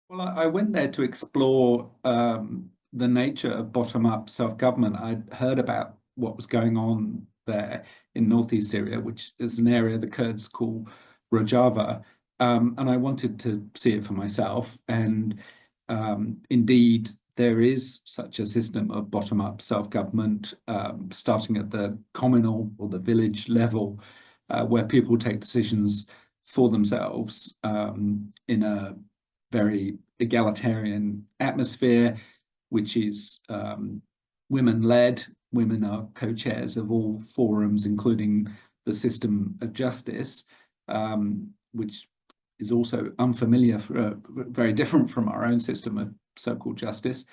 Well, I went there to explore the nature of bottom-up self-government. I'd heard about what was going on there in northeast Syria, which is an area the Kurds call Rojava, and I wanted to see it for myself. And indeed, there is such a system of bottom-up self-government, starting at the communal or the village level, where people take decisions for themselves in a very egalitarian atmosphere, which is women-led. Women are co-chairs of all forums, including the system of justice, which is also unfamiliar, very different from our own system of so-called justice.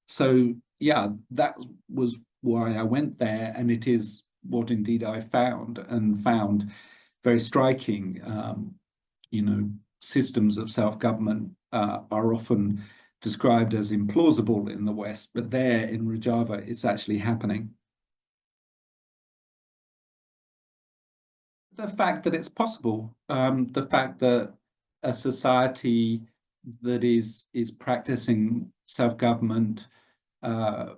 So yeah, that was why I went there, and it is what indeed I found very striking. You know, systems of self-government are often described as implausible in the West, but there in Rojava, it's actually happening. The fact that it's possible, the fact that a society that is practicing self-government, I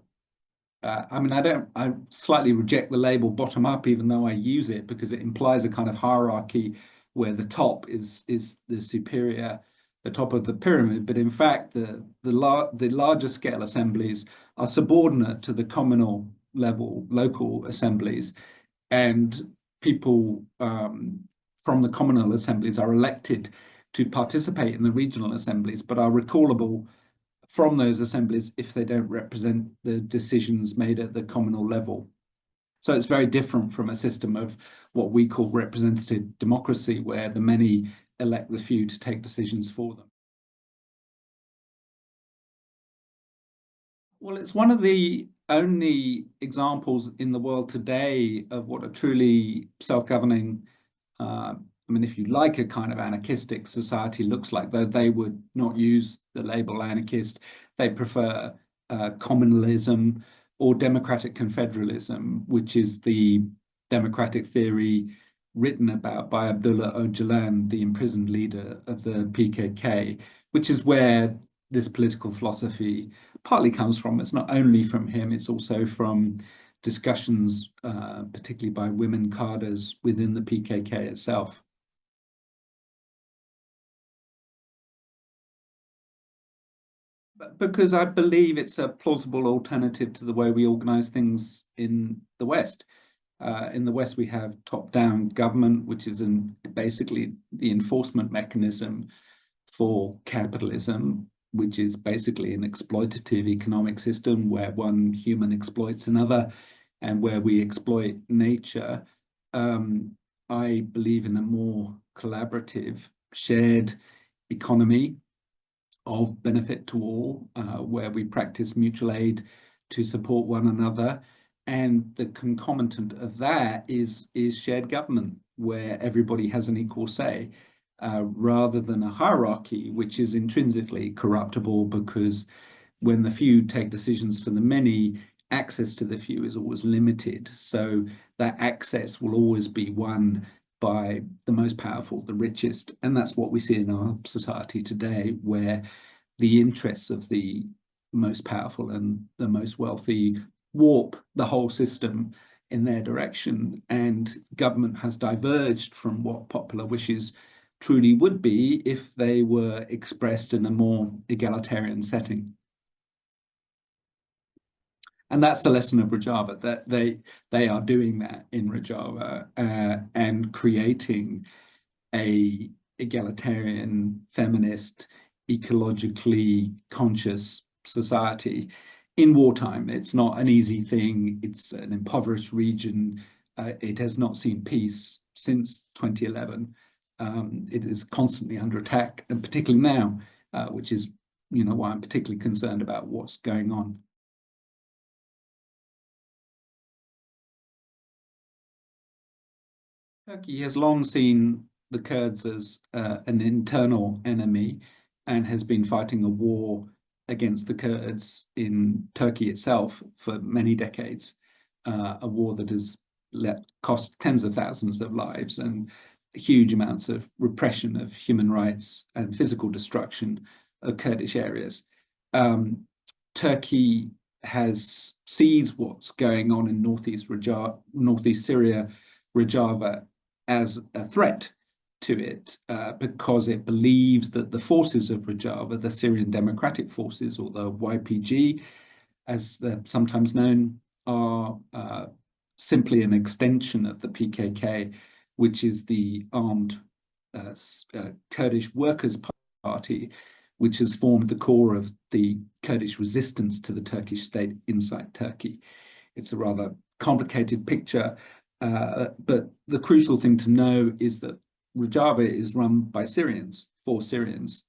mean, I slightly reject the label bottom up, even though I use it because it implies a kind of hierarchy where the top is the superior, the top of the pyramid. But in fact, the larger scale assemblies are subordinate to the communal level, local assemblies, and people from the communal assemblies are elected to participate in the regional assemblies, but are recallable from those assemblies if they don't represent the decisions made at the communal level. So it's very different from a system of what we call representative democracy, where the many elect the few to take decisions for them. Well, it's one of the only examples in the world today of what a truly self-governing, I mean, if you like, a kind of anarchistic society looks like, though they would not use the label anarchist. They prefer communalism or democratic confederalism, which is the democratic theory written about by Abdullah Öcalan, the imprisoned leader of the PKK, which is where this political philosophy partly comes from. It's not only from him, it's also from discussions, particularly by women cadres within the PKK itself. Because I believe it's a plausible alternative to the way we organize things in the West. In the West, we have top-down government, which is basically the enforcement mechanism for capitalism, which is basically an exploitative economic system where one human exploits another and where we exploit nature. I believe in a more collaborative, shared economy of benefit to all, where we practice mutual aid to support one another. And the concomitant of that is shared government, where everybody has an equal say, rather than a hierarchy, which is intrinsically corruptible, because when the few take decisions for the many, access to the few is always limited. So that access will always be won by the most powerful, the richest. And that's what we see in our society today, where the interests of the most powerful and the most wealthy warp the whole system in their direction. And government has diverged from what popular wishes truly would be if they were expressed in a more egalitarian setting. And that's the lesson of Rojava, that they are doing that in Rojava, and creating a egalitarian, feminist, ecologically conscious society in wartime. It's not an easy thing. It's an impoverished region. It has not seen peace since 2011. It is constantly under attack, and particularly now, which is, why I'm particularly concerned about what's going on. Turkey has long seen the Kurds as an internal enemy and has been fighting a war against the Kurds in Turkey itself for many decades, a war that has cost tens of thousands of lives and huge amounts of repression of human rights and physical destruction of Kurdish areas. Turkey sees what's going on in northeast Syria, Rojava, as a threat to it, because it believes that the forces of Rojava, the Syrian Democratic Forces, or the YPG, as they're sometimes known, are simply an extension of the PKK, which is the armed Kurdish Workers' Party, which has formed the core of the Kurdish resistance to the Turkish state inside Turkey. It's a rather complicated picture, but the crucial thing to know is that Rojava is run by Syrians, for Syrians.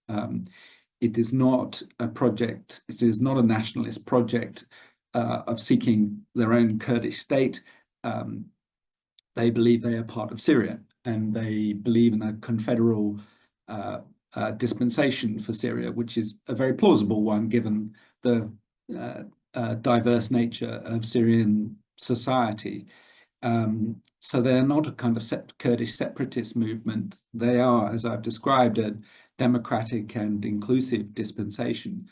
It is not a project, it is not a nationalist project of seeking their own Kurdish state. They believe they are part of Syria, and they believe in a confederal dispensation for Syria, which is a very plausible one given the diverse nature of Syrian society. So they're not a kind of Kurdish separatist movement. They are, as I've described, a democratic and inclusive dispensation,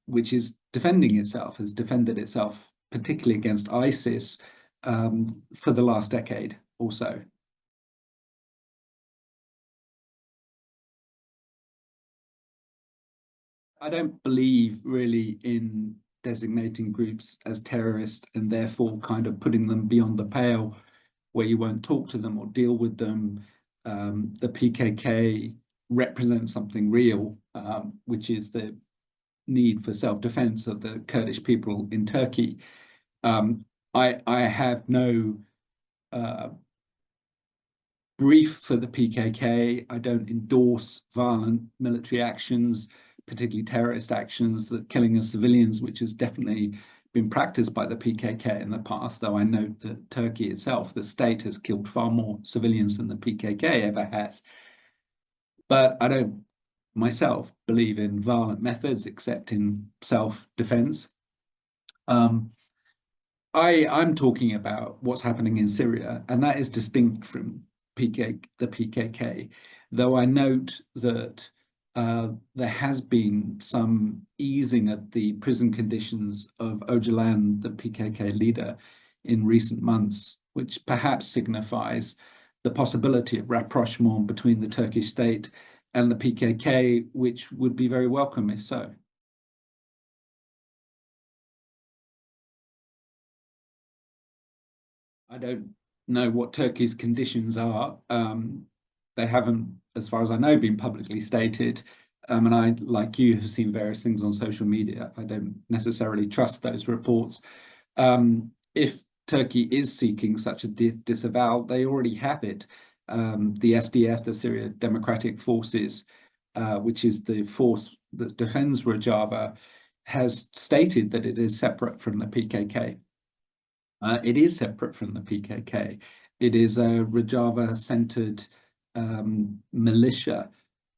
which is defending itself, has defended itself, particularly against ISIS, for the last decade or so. I don't believe really in designating groups as terrorist and therefore kind of putting them beyond the pale where you won't talk to them or deal with them. The PKK represents something real, which is the need for self-defense of the Kurdish people in Turkey. I have no brief for the PKK. I don't endorse violent military actions, particularly terrorist actions, the killing of civilians, which has definitely been practiced by the PKK in the past, though I note that Turkey itself, the state, has killed far more civilians than the PKK ever has. But I don't myself believe in violent methods except in self-defense. I'm talking about what's happening in Syria, and that is distinct from the PKK, though I note that there has been some easing of the prison conditions of Öcalan, the PKK leader, in recent months, which perhaps signifies the possibility of rapprochement between the Turkish state and the PKK, which would be very welcome if so. I don't know what Turkey's conditions are. They haven't, as far as I know, been publicly stated. And I, like you, have seen various things on social media. I don't necessarily trust those reports. If Turkey is seeking such a disavowal, they already have it. The SDF, the Syria Democratic Forces, which is the force that defends Rojava, has stated that it is separate from the PKK. It is separate from the PKK. It is a Rojava-centered militia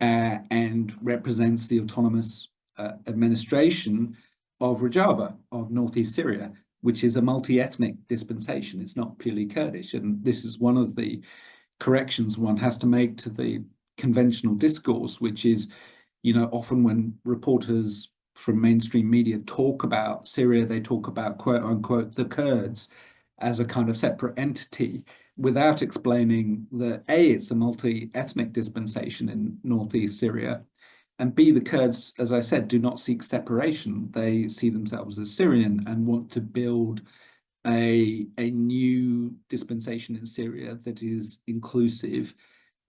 and represents the autonomous administration of Rojava, of northeast Syria, which is a multi-ethnic dispensation. It's not purely Kurdish. And this is one of the corrections one has to make to the conventional discourse, which is, often when reporters from mainstream media talk about Syria, they talk about, quote unquote, the Kurds as a kind of separate entity without explaining that A, it's a multi-ethnic dispensation in northeast Syria, and B, the Kurds, as I said, do not seek separation. They see themselves as Syrian and want to build a new dispensation in Syria that is inclusive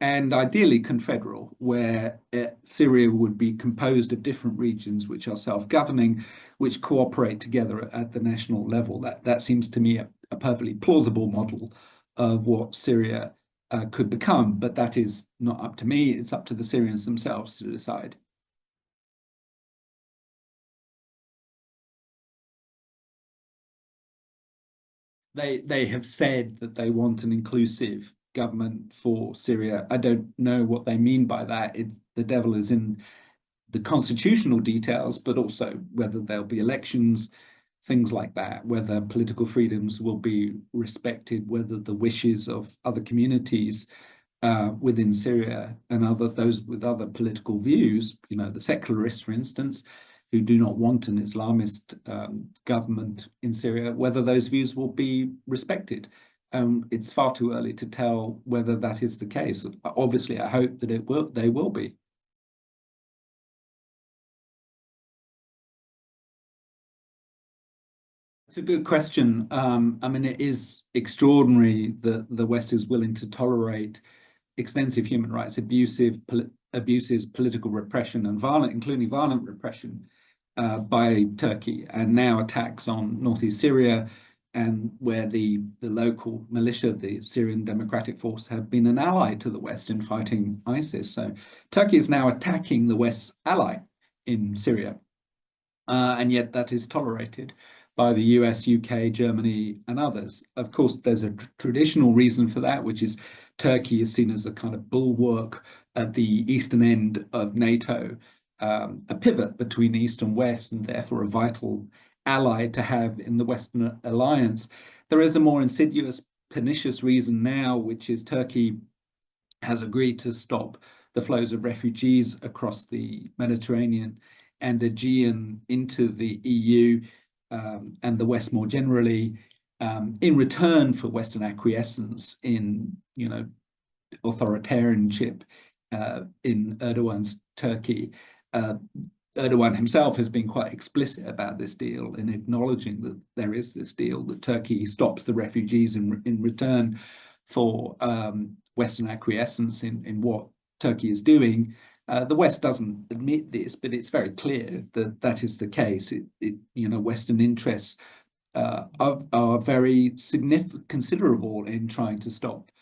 and ideally confederal, where Syria would be composed of different regions which are self-governing, which cooperate together at the national level. That seems to me a perfectly plausible model of what Syria could become, but that is not up to me. It's up to the Syrians themselves to decide. They have said that they want an inclusive government for Syria. I don't know what they mean by that. The devil is in the constitutional details, but also whether there'll be elections, things like that, whether political freedoms will be respected, whether the wishes of other communities within Syria and those with other political views, the secularists, for instance, who do not want an Islamist government in Syria, whether those views will be respected. It's far too early to tell whether that is the case. Obviously, I hope that they will be. It's a good question. I mean, it is extraordinary that the West is willing to tolerate extensive human rights abuses, political repression, and including violent repression by Turkey, and now attacks on northeast Syria, and where the local militia, the Syrian Democratic Force, have been an ally to the West in fighting ISIS. So Turkey is now attacking the West's ally in Syria, and yet that is tolerated by the US, UK, Germany, and others. Of course, there's a traditional reason for that, which is Turkey is seen as a kind of bulwark at the eastern end of NATO, a pivot between East and West, and therefore a vital ally to have in the Western alliance. There is a more insidious, pernicious reason now, which is Turkey has agreed to stop the flows of refugees across the Mediterranean and Aegean into the EU and the West more generally, in return for Western acquiescence in, authoritarianship in Erdogan's Turkey. Erdogan himself has been quite explicit about this deal in acknowledging that there is this deal, that Turkey stops the refugees in return for Western acquiescence in what Turkey is doing. The West doesn't admit this, but it's very clear that that is the case. Western interests are very considerable in trying to stop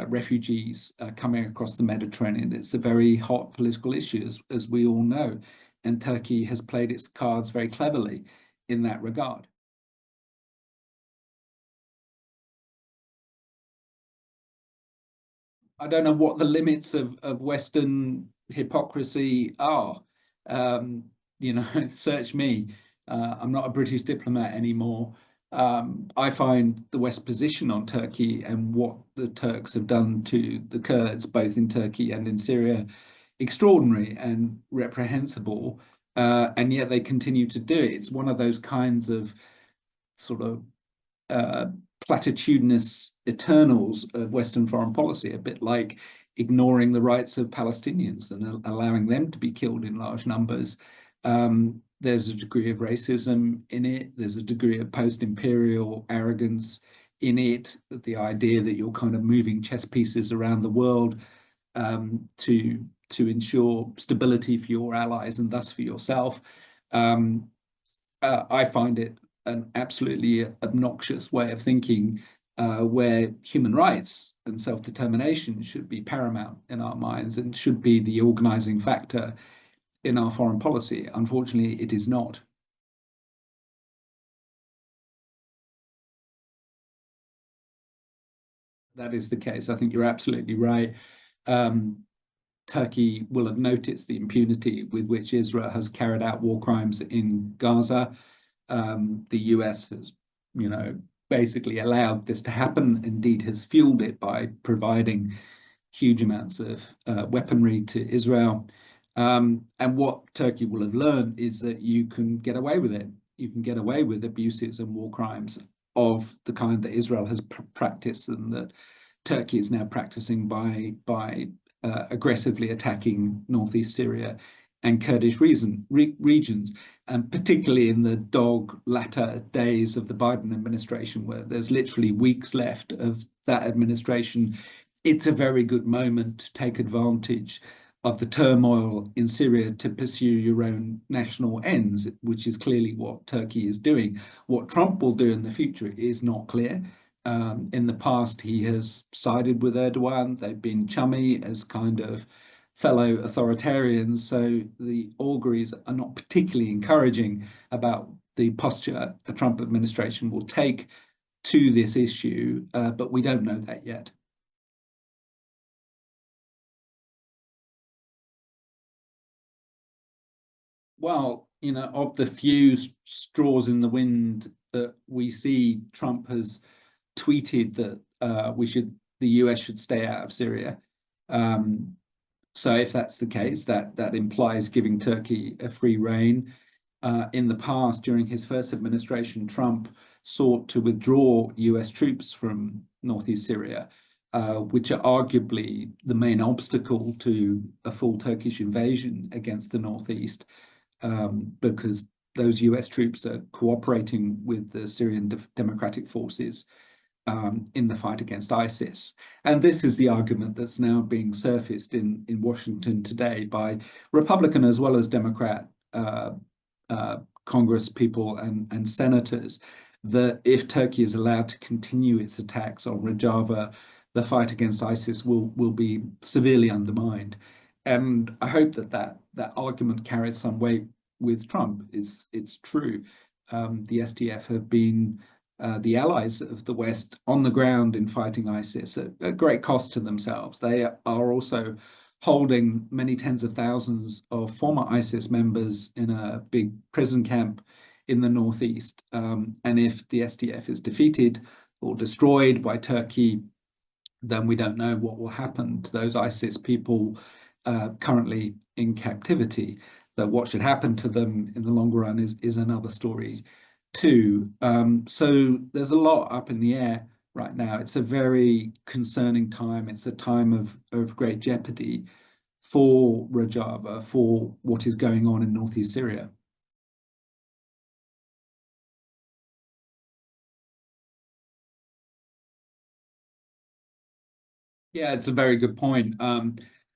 refugees coming across the Mediterranean. It's a very hot political issue, as we all know, and Turkey has played its cards very cleverly in that regard. I don't know what the limits of Western hypocrisy are. Search me. I'm not a British diplomat anymore. I find the West position on Turkey and what the Turks have done to the Kurds, both in Turkey and in Syria, extraordinary and reprehensible. And yet they continue to do it. It's one of those kinds of sort of platitudinous eternals of Western foreign policy, a bit like ignoring the rights of Palestinians and allowing them to be killed in large numbers. There's a degree of racism in it. There's a degree of post-imperial arrogance in it. The idea that you're kind of moving chess pieces around the world to ensure stability for your allies and thus for yourself. I find it an absolutely obnoxious way of thinking, where human rights and self-determination should be paramount in our minds and should be the organizing factor in our foreign policy. Unfortunately, it is not. That is the case. I think you're absolutely right. Turkey will have noticed the impunity with which Israel has carried out war crimes in Gaza. The US has, basically allowed this to happen, indeed has fueled it by providing huge amounts of weaponry to Israel. And what Turkey will have learned is that you can get away with it. You can get away with abuses and war crimes of the kind that Israel has practiced and that Turkey is now practicing by aggressively attacking northeast Syria and Kurdish regions, and particularly in the dog latter days of the Biden administration, where there's literally weeks left of that administration. It's a very good moment to take advantage of the turmoil in Syria to pursue your own national ends, which is clearly what Turkey is doing. What Trump will do in the future is not clear. In the past, he has sided with Erdogan. They've been chummy as kind of fellow authoritarians. So the auguries are not particularly encouraging about the posture the Trump administration will take to this issue, but we don't know that yet. Well, of the few straws in the wind that we see, Trump has tweeted that the US should stay out of Syria. Um, so if that's the case, that implies giving Turkey a free rein. In the past, during his first administration, Trump sought to withdraw US troops from northeast Syria, which are arguably the main obstacle to a full Turkish invasion against the northeast, because those US troops are cooperating with the Syrian Democratic Forces in the fight against ISIS. And this is the argument that's now being surfaced in Washington today by Republican as well as Democrat Congress people and senators, that if Turkey is allowed to continue its attacks on Rojava, the fight against ISIS will be severely undermined. And I hope that argument carries some weight with Trump. It's true. The SDF have been the allies of the West on the ground in fighting ISIS at great cost to themselves. They are also holding many tens of thousands of former ISIS members in a big prison camp in the northeast. And if the SDF is defeated or destroyed by Turkey, then we don't know what will happen to those ISIS people currently in captivity. But what should happen to them in the long run is another story too. So there's a lot up in the air right now. It's a very concerning time. It's a time of great jeopardy for Rojava, for what is going on in northeast Syria. Yeah, it's a very good point.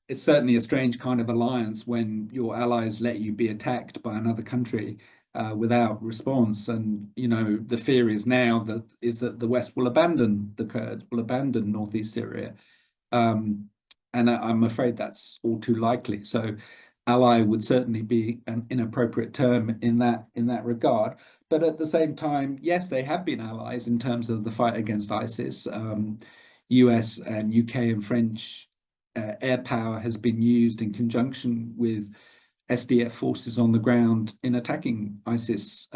It's certainly a strange kind of alliance when your allies let you be attacked by another country without response. And the fear is now that the West will abandon the Kurds, will abandon northeast Syria, um, and I'm afraid that's all too likely. So, ally would certainly be an inappropriate term in that regard. But at the same time, yes, they have been allies in terms of the fight against ISIS. US and UK and French air power has been used in conjunction with SDF forces on the ground in attacking ISIS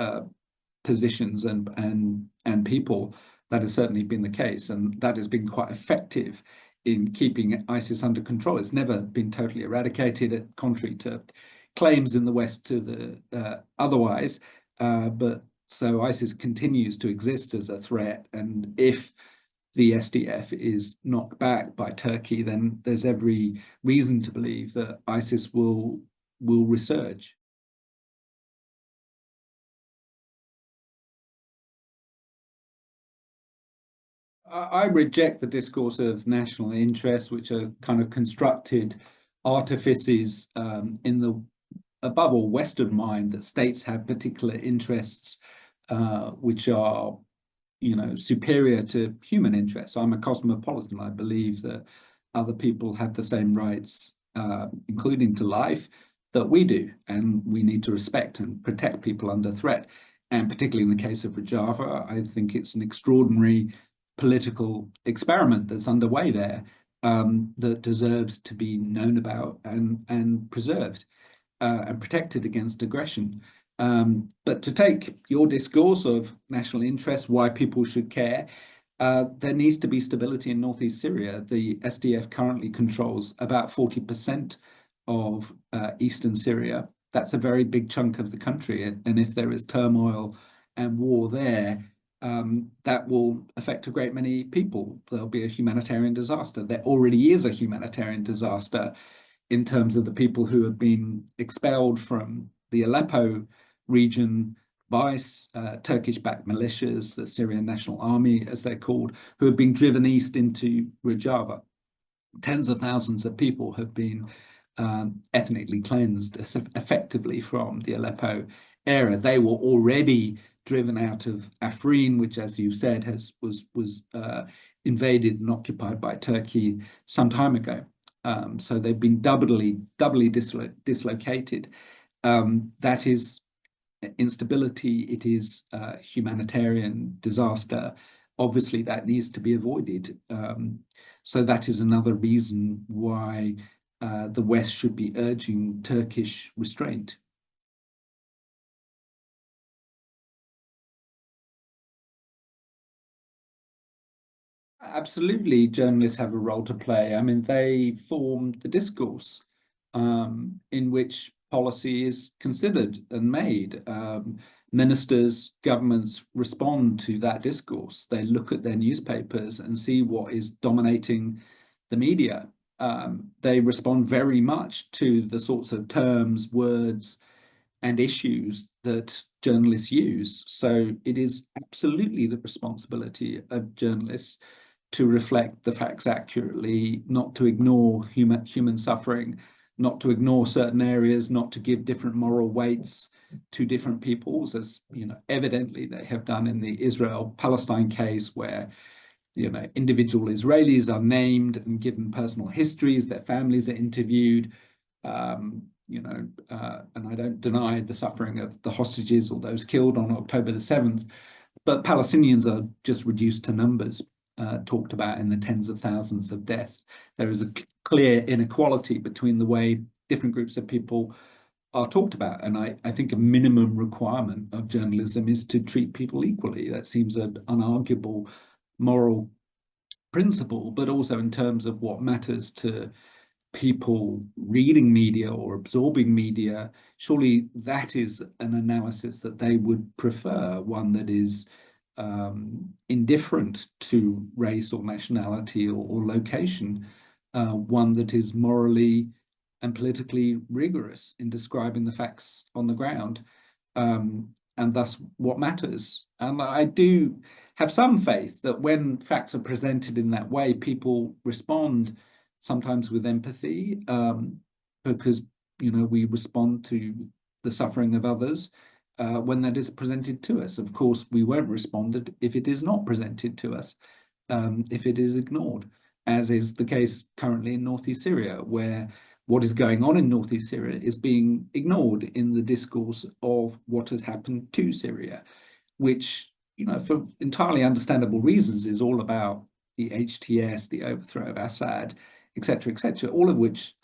positions and people. That has certainly been the case, and that has been quite effective in keeping ISIS under control. It's never been totally eradicated, contrary to claims in the West to the otherwise. But so ISIS continues to exist as a threat, and if the SDF is knocked back by Turkey, then there's every reason to believe that ISIS will resurge. I reject the discourse of national interest, which are kind of constructed artifices in the above all Western mind that states have particular interests which are superior to human interests. I'm a cosmopolitan. I believe that other people have the same rights, including to life, that we do, and we need to respect and protect people under threat. And particularly in the case of Rojava, I think it's an extraordinary political experiment that's underway there, that deserves to be known about and preserved and protected against aggression. But to take your discourse of national interest, why people should care, there needs to be stability in northeast Syria. The SDF currently controls about 40% of eastern Syria. That's a very big chunk of the country. And if there is turmoil and war there, that will affect a great many people. There'll be a humanitarian disaster. There already is a humanitarian disaster in terms of the people who have been expelled from the Aleppo region by Turkish-backed militias, the Syrian National Army, as they're called, who have been driven east into Rojava. Tens of thousands of people have been ethnically cleansed effectively from the Aleppo area. They were already driven out of Afrin, which, as you said, was invaded and occupied by Turkey some time ago. So they've been doubly dislocated. That is instability. It is a humanitarian disaster. Obviously, that needs to be avoided. So that is another reason why the West should be urging Turkish restraint. Absolutely, journalists have a role to play. I mean, they form the discourse in which policy is considered and made. Ministers, governments respond to that discourse. They look at their newspapers and see what is dominating the media. They respond very much to the sorts of terms, words, and issues that journalists use. So it is absolutely the responsibility of journalists to reflect the facts accurately, not to ignore human suffering, not to ignore certain areas, not to give different moral weights to different peoples, as evidently they have done in the Israel-Palestine case, where individual Israelis are named and given personal histories, their families are interviewed. And I don't deny the suffering of the hostages or those killed on October the 7th, but Palestinians are just reduced to numbers, talked about in the tens of thousands of deaths. There is a clear inequality between the way different groups of people are talked about. And I think a minimum requirement of journalism is to treat people equally. That seems an unarguable moral principle, but also in terms of what matters to people reading media or absorbing media, surely that is an analysis that they would prefer, one that is indifferent to race or nationality or location, one that is morally and politically rigorous in describing the facts on the ground, and thus what matters. And I do have some faith that when facts are presented in that way, people respond sometimes with empathy, because we respond to the suffering of others when that is presented to us. Of course, we won't respond if it is not presented to us, if it is ignored, as is the case currently in northeast Syria, where what is going on in northeast Syria is being ignored in the discourse of what has happened to Syria, which, for entirely understandable reasons, is all about the HTS, the overthrow of Assad, etc., all of which,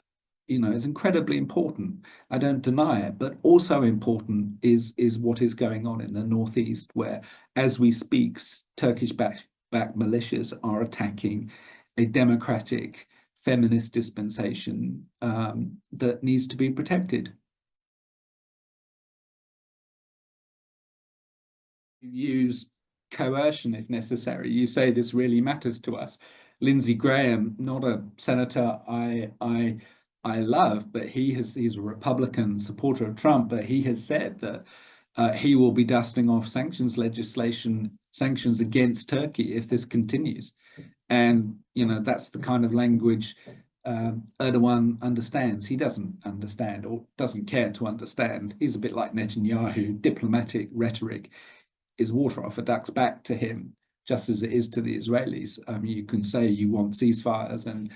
is incredibly important. I don't deny it, but also important is what is going on in the northeast, where, as we speak, Turkish-backed militias are attacking a democratic, feminist dispensation that needs to be protected. Use coercion if necessary. You say this really matters to us. Lindsey Graham, not a senator I love, but he's a Republican supporter of Trump, but he has said that he will be dusting off sanctions legislation, sanctions against Turkey if this continues. And that's the kind of language Erdogan understands. He doesn't understand, or doesn't care to understand. He's a bit like Netanyahu. Diplomatic rhetoric is water off a duck's back to him, just as it is to the Israelis. You can say you want ceasefires and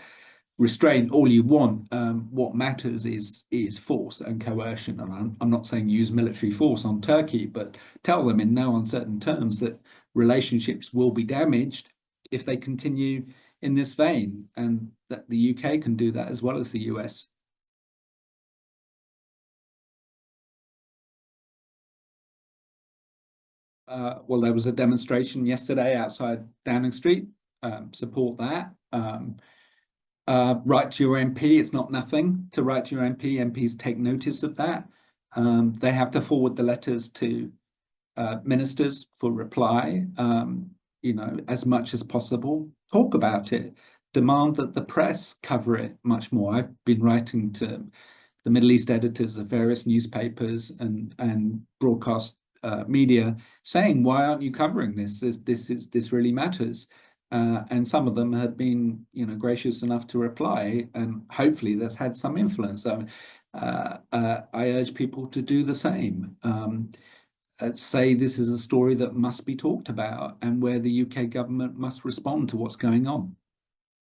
restraint all you want. What matters is force and coercion. And I'm not saying use military force on Turkey, but tell them in no uncertain terms that relationships will be damaged if they continue in this vein, and that the UK can do that as well as the US. Well, there was a demonstration yesterday outside Downing Street. Support that. Write to your MP. It's not nothing to write to your MP. MPs take notice of that. They have to forward the letters to ministers for reply, as much as possible. Talk about it. Demand that the press cover it much more. I've been writing to the Middle East editors of various newspapers and broadcast media, saying, why aren't you covering this? This really matters. And some of them have been, gracious enough to reply, and hopefully that's had some influence. I urge people to do the same. Say this is a story that must be talked about, and where the UK government must respond to what's going on.